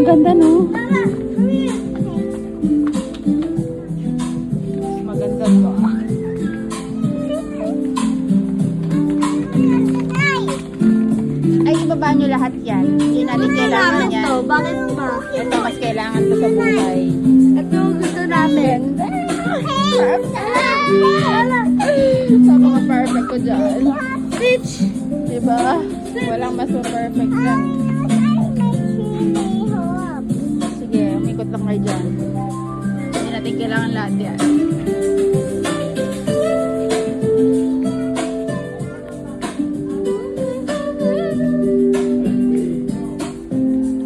ganda, no? Maganda to. Ay, ibaba nyo lahat yan. Hindi natin kailangan yan. Bakit ba? Ito, mas kailangan to sa buhay. Ito gusto namin. Napaka-perfect ko dyan. Stitch! Diba? Walang mas perfect dyan. Sige, umikot lang kayo dyan. Hindi natin kailangan lahat yan.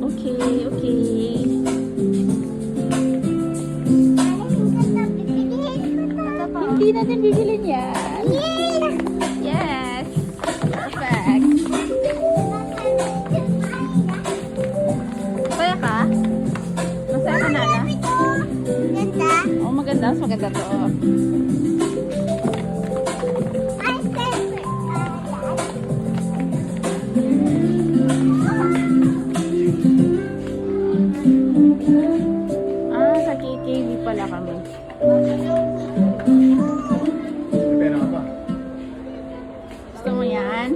Okay, okay. Hindi natin bibilin yan. Yes! Perfect. Masaya ka? Masaya ka, Nala? Oh, maganda. Mas maganda to. Oh. Ah, sa KKV pala kami. Pera ka ba? Gusto mo yan?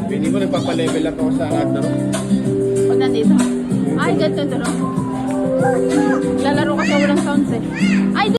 Hindi mo nagpapalevel up ako sa laro. Pag nandito. Ay, ganito. Lalaro kasi walang sounds eh. Ay,